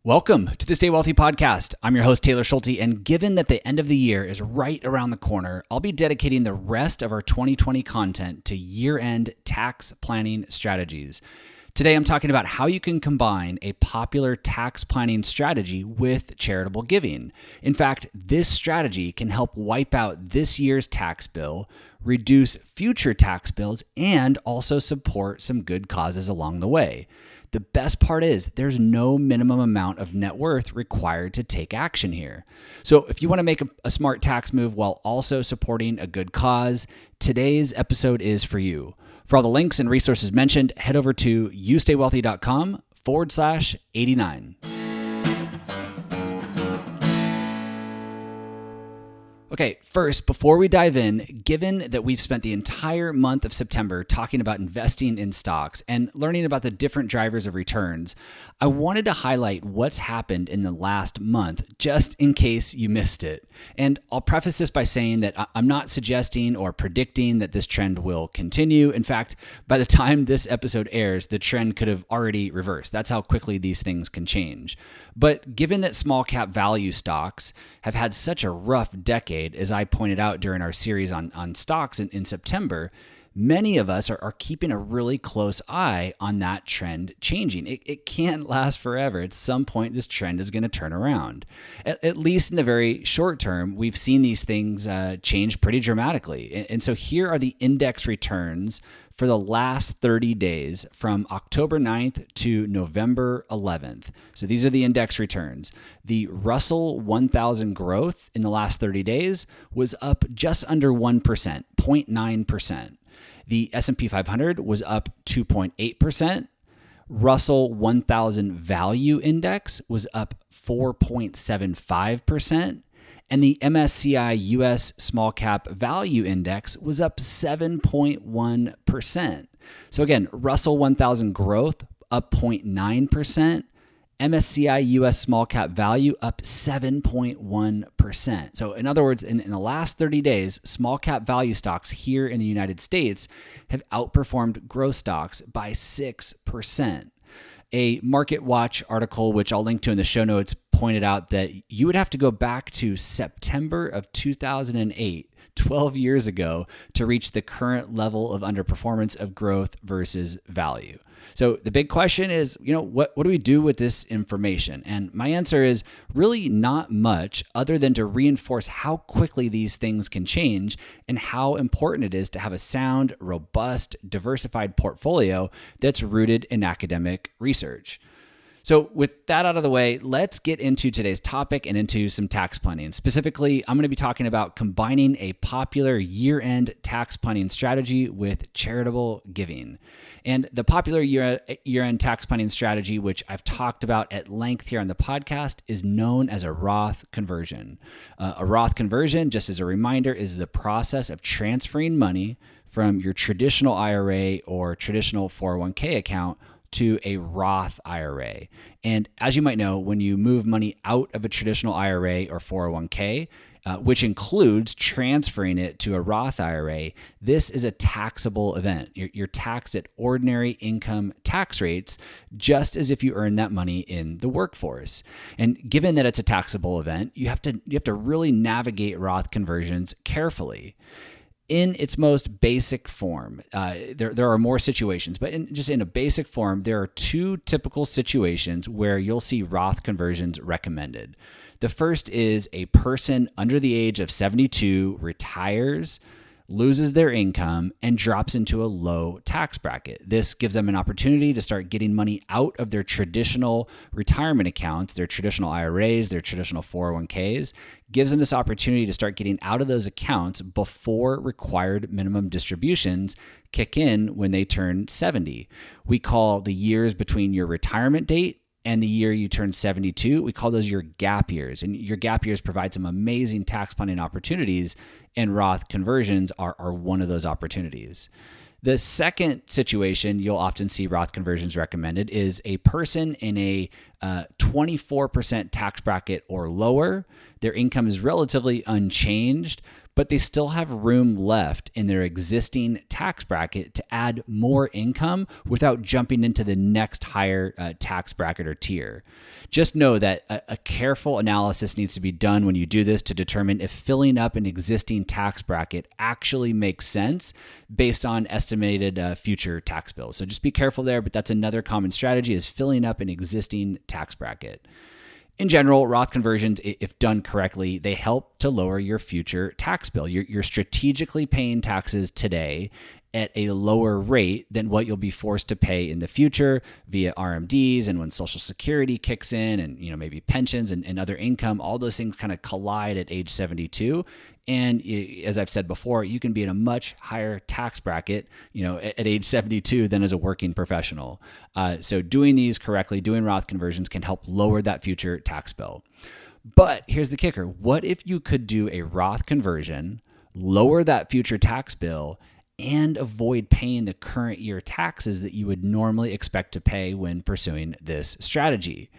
Welcome to the Stay Wealthy Podcast. I'm your host, Taylor Schulte, and given that the end of the year is right around the corner, I'll be dedicating the rest of our 2020 content to year-end tax planning strategies. Today, I'm talking about how you can combine a popular tax planning strategy with charitable giving. In fact, this strategy can help wipe out this year's tax bill, reduce future tax bills, and also support some good causes along the way. The best part is there's no minimum amount of net worth required to take action here. So if you want to make a smart tax move while also supporting a good cause, today's episode is for you. For all the links and resources mentioned, head over to youstaywealthy.com/89. Okay, first, before we dive in, given that we've spent the entire month of September talking about investing in stocks and learning about the different drivers of returns, I wanted to highlight what's happened in the last month, just in case you missed it. And I'll preface this by saying that I'm not suggesting or predicting that this trend will continue. In fact, by the time this episode airs, the trend could have already reversed. That's how quickly these things can change. But given that small cap value stocks have had such a rough decade, as I pointed out during our series on stocks in September, many of us are keeping a really close eye on that trend changing. It can't last forever. At some point, this trend is going to turn around. At least in the very short term, we've seen these things change pretty dramatically. And so here are the index returns for the last 30 days from October 9th to November 11th. So these are the index returns. The Russell 1000 growth in the last 30 days was up just under 1%, 0.9%. The S&P 500 was up 2.8%. Russell 1000 Value Index was up 4.75%. And the MSCI US Small Cap Value Index was up 7.1%. So again, Russell 1000 growth up 0.9%. MSCI US Small Cap Value up 7.1%. So in other words, in the last 30 days, small cap value stocks here in the United States have outperformed growth stocks by 6%. A Market Watch article, which I'll link to in the show notes, pointed out that you would have to go back to September of 2008, 12 years ago, to reach the current level of underperformance of growth versus value. So the big question is, what do we do with this information? And my answer is really not much other than to reinforce how quickly these things can change and how important it is to have a sound, robust, diversified portfolio that's rooted in academic research. So with that out of the way, let's get into today's topic and into some tax planning. Specifically, I'm going to be talking about combining a popular year-end tax planning strategy with charitable giving. And the popular year-end tax planning strategy, which I've talked about at length here on the podcast, is known as a Roth conversion. A Roth conversion, just as a reminder, is the process of transferring money from your traditional IRA or traditional 401k account to a Roth IRA. And as you might know, when you move money out of a traditional IRA or 401k, which includes transferring it to a Roth IRA, this is a taxable event. You're taxed at ordinary income tax rates, just as if you earn that money in the workforce. And given that it's a taxable event, you have to really navigate Roth conversions carefully. In its most basic form, there are more situations, but in a basic form, there are two typical situations where you'll see Roth conversions recommended. The first is a person under the age of 72 retires, loses their income, and drops into a low tax bracket. This gives them an opportunity to start getting money out of their traditional retirement accounts, their traditional IRAs, their traditional 401ks, gives them this opportunity to start getting out of those accounts before required minimum distributions kick in when they turn 70. We call the years between your retirement date and the year you turn 72, we call those your gap years. And your gap years provide some amazing tax planning opportunities, and Roth conversions are one of those opportunities. The second situation you'll often see Roth conversions recommended is a person in a 24% tax bracket or lower. Their income is relatively unchanged, but they still have room left in their existing tax bracket to add more income without jumping into the next higher tax bracket or tier. Just know that a careful analysis needs to be done when you do this to determine if filling up an existing tax bracket actually makes sense based on estimated future tax bills. So just be careful there, but that's another common strategy, is filling up an existing tax bracket. In general, Roth conversions, if done correctly, they help to lower your future tax bill. You're strategically paying taxes today at a lower rate than what you'll be forced to pay in the future via RMDs and when Social Security kicks in, and maybe pensions and other income. All those things kind of collide at age 72. And as I've said before, you can be in a much higher tax bracket, at age 72 than as a working professional. So doing these correctly, doing Roth conversions, can help lower that future tax bill. But here's the kicker. What if you could do a Roth conversion, lower that future tax bill, and avoid paying the current year taxes that you would normally expect to pay when pursuing this strategy?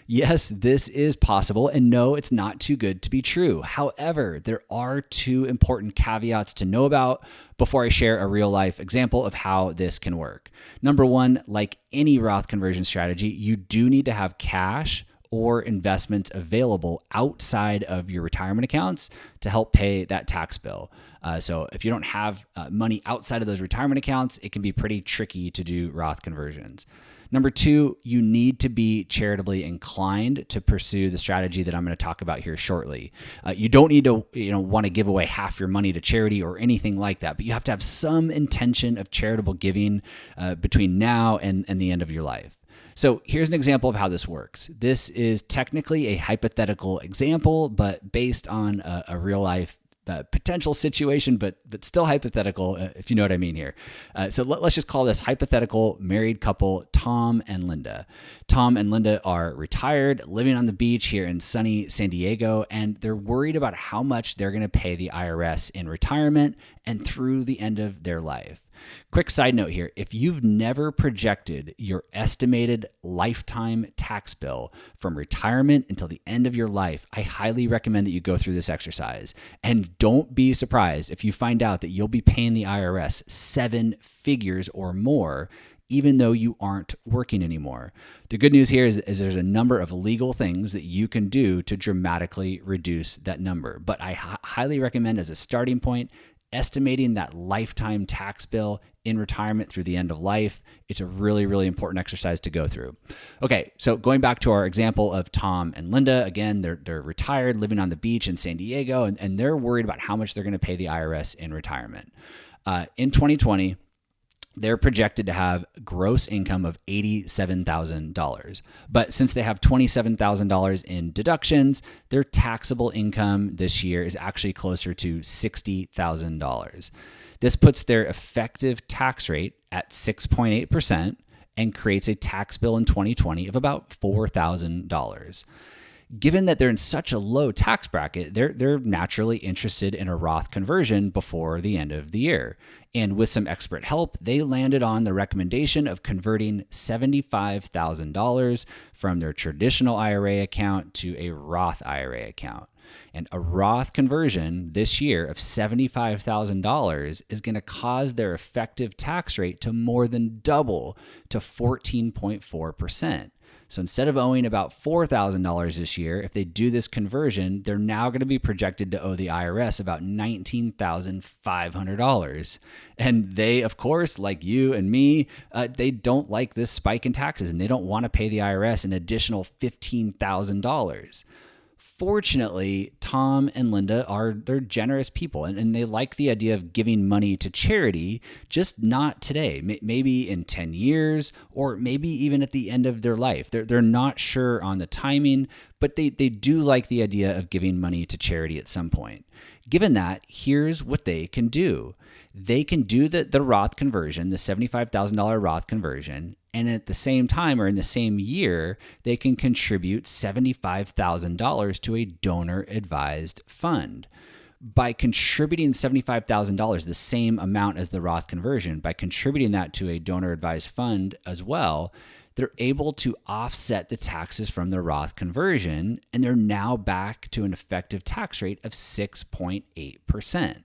Yes, this is possible, and no, it's not too good to be true. However, there are two important caveats to know about before I share a real life example of how this can work. Number one, like any Roth conversion strategy, you do need to have cash or investments available outside of your retirement accounts to help pay that tax bill. So if you don't have money outside of those retirement accounts, it can be pretty tricky to do Roth conversions. Number two, you need to be charitably inclined to pursue the strategy that I'm going to talk about here shortly. You don't need to want to give away half your money to charity or anything like that, but you have to have some intention of charitable giving between now and the end of your life. So here's an example of how this works. This is technically a hypothetical example, but based on a real life potential situation, but still hypothetical, if you know what I mean here. So let's just call this hypothetical married couple, Tom and Linda. Tom and Linda are retired, living on the beach here in sunny San Diego, and they're worried about how much they're going to pay the IRS in retirement and through the end of their life. Quick side note here, if you've never projected your estimated lifetime tax bill from retirement until the end of your life, I highly recommend that you go through this exercise. And don't be surprised if you find out that you'll be paying the IRS 7 figures or more, even though you aren't working anymore. The good news here is there's a number of legal things that you can do to dramatically reduce that number. But I highly recommend, as a starting point, estimating that lifetime tax bill in retirement through the end of life. It's a really, really important exercise to go through. Okay, so going back to our example of Tom and Linda, again, they're retired, living on the beach in San Diego, and they're worried about how much they're going to pay the IRS in retirement. In 2020, they're projected to have gross income of $87,000. But since they have $27,000 in deductions, their taxable income this year is actually closer to $60,000. This puts their effective tax rate at 6.8% and creates a tax bill in 2020 of about $4,000. Given that they're in such a low tax bracket, they're naturally interested in a Roth conversion before the end of the year. And with some expert help, they landed on the recommendation of converting $75,000 from their traditional IRA account to a Roth IRA account. And a Roth conversion this year of $75,000 is going to cause their effective tax rate to more than double to 14.4%. So instead of owing about $4,000 this year, if they do this conversion, they're now going to be projected to owe the IRS about $19,500. And they, of course, like you and me, they don't like this spike in taxes, and they don't want to pay the IRS an additional $15,000. Fortunately, Tom and Linda they're generous people, and they like the idea of giving money to charity, just not today, maybe in 10 years, or maybe even at the end of their life. They're not sure on the timing, but they do like the idea of giving money to charity at some point. Given that, here's what they can do. They can do the Roth conversion, the $75,000 Roth conversion, and at the same time, or in the same year, they can contribute $75,000 to a donor-advised fund. By contributing $75,000, the same amount as the Roth conversion, by contributing that to a donor-advised fund as well, they're able to offset the taxes from their Roth conversion, and they're now back to an effective tax rate of 6.8%.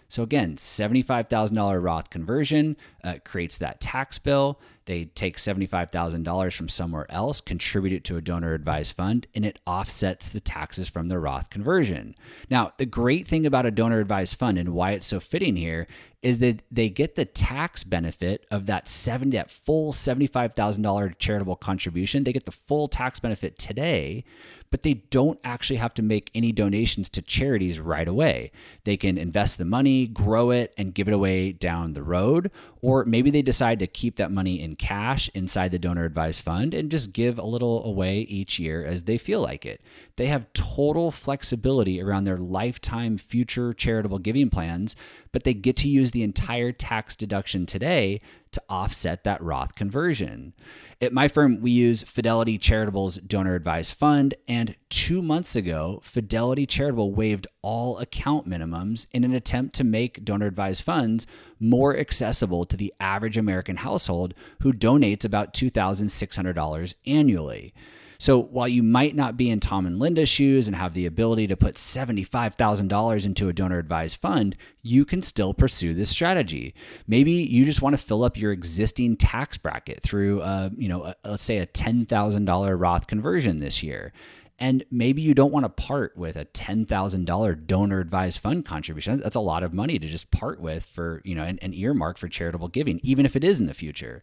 So again, $75,000 Roth conversion creates that tax bill. They take $75,000 from somewhere else, contribute it to a donor-advised fund, and it offsets the taxes from the Roth conversion. Now, the great thing about a donor-advised fund and why it's so fitting here is that they get the tax benefit of that full $75,000 charitable contribution. They get the full tax benefit today, but they don't actually have to make any donations to charities right away. They can invest the money, grow it, and give it away down the road. Or maybe they decide to keep that money in cash inside the donor advised fund and just give a little away each year as they feel like it. They have total flexibility around their lifetime future charitable giving plans, but they get to use the entire tax deduction today to offset that Roth conversion. At my firm, we use Fidelity Charitable's donor advised fund, and 2 months ago, Fidelity Charitable waived all account minimums in an attempt to make donor advised funds more accessible to the average American household who donates about $2,600 annually. So while you might not be in Tom and Linda's shoes and have the ability to put $75,000 into a donor advised fund, you can still pursue this strategy. Maybe you just want to fill up your existing tax bracket through, let's say a $10,000 Roth conversion this year. And maybe you don't want to part with a $10,000 donor advised fund contribution. That's a lot of money to just part with for, an earmark for charitable giving, even if it is in the future.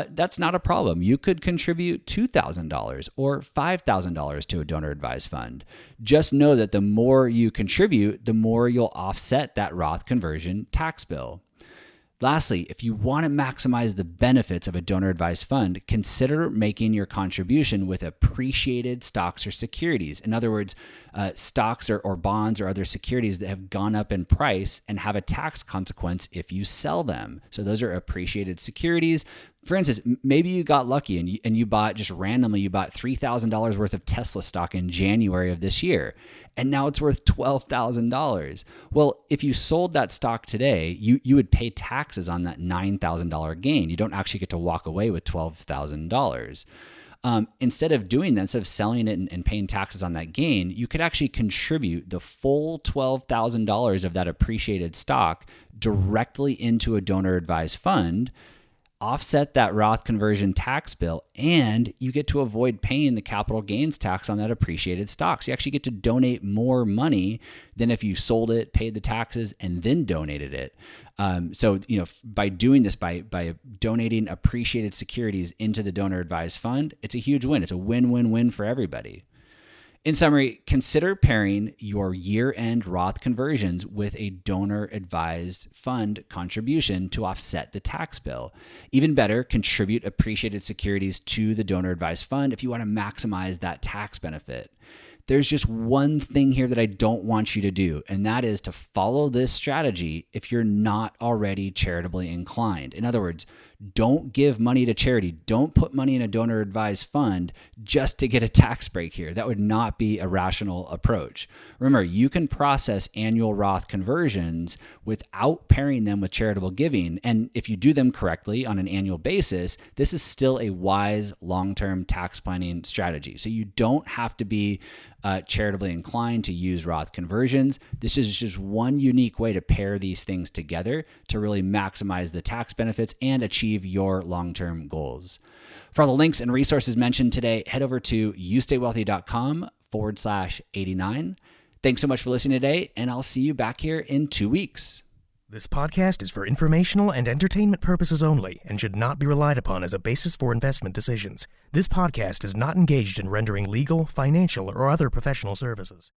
That's not a problem. You could contribute $2,000 or $5,000 to a donor advised fund. Just know that the more you contribute, the more you'll offset that Roth conversion tax bill. Lastly, if you want to maximize the benefits of a donor advised fund, consider making your contribution with appreciated stocks or securities. In other words, stocks or bonds or other securities that have gone up in price and have a tax consequence if you sell them. So those are appreciated securities. For instance, maybe you got lucky and you bought $3,000 worth of Tesla stock in January of this year, and now it's worth $12,000. Well, if you sold that stock today, you would pay taxes on that $9,000 gain. You don't actually get to walk away with $12,000. Instead of doing that, instead of selling it and paying taxes on that gain, you could actually contribute the full $12,000 of that appreciated stock directly into a donor advised fund, offset that Roth conversion tax bill, and you get to avoid paying the capital gains tax on that appreciated stock. So you actually get to donate more money than if you sold it, paid the taxes, and then donated it. By doing this, by donating appreciated securities into the donor advised fund, it's a huge win. It's a win-win-win for everybody. In summary, consider pairing your year-end Roth conversions with a donor-advised fund contribution to offset the tax bill. Even better, contribute appreciated securities to the donor-advised fund if you want to maximize that tax benefit. There's just one thing here that I don't want you to do, and that is to follow this strategy if you're not already charitably inclined. In other words, don't give money to charity. Don't put money in a donor advised fund just to get a tax break here. That would not be a rational approach. Remember, you can process annual Roth conversions without pairing them with charitable giving. And if you do them correctly on an annual basis, this is still a wise long-term tax planning strategy. So you don't have to be charitably inclined to use Roth conversions. This is just one unique way to pair these things together to really maximize the tax benefits and achieve your long-term goals. For all the links and resources mentioned today, head over to youstaywealthy.com/89. Thanks so much for listening today, and I'll see you back here in 2 weeks. This podcast is for informational and entertainment purposes only and should not be relied upon as a basis for investment decisions. This podcast is not engaged in rendering legal, financial, or other professional services.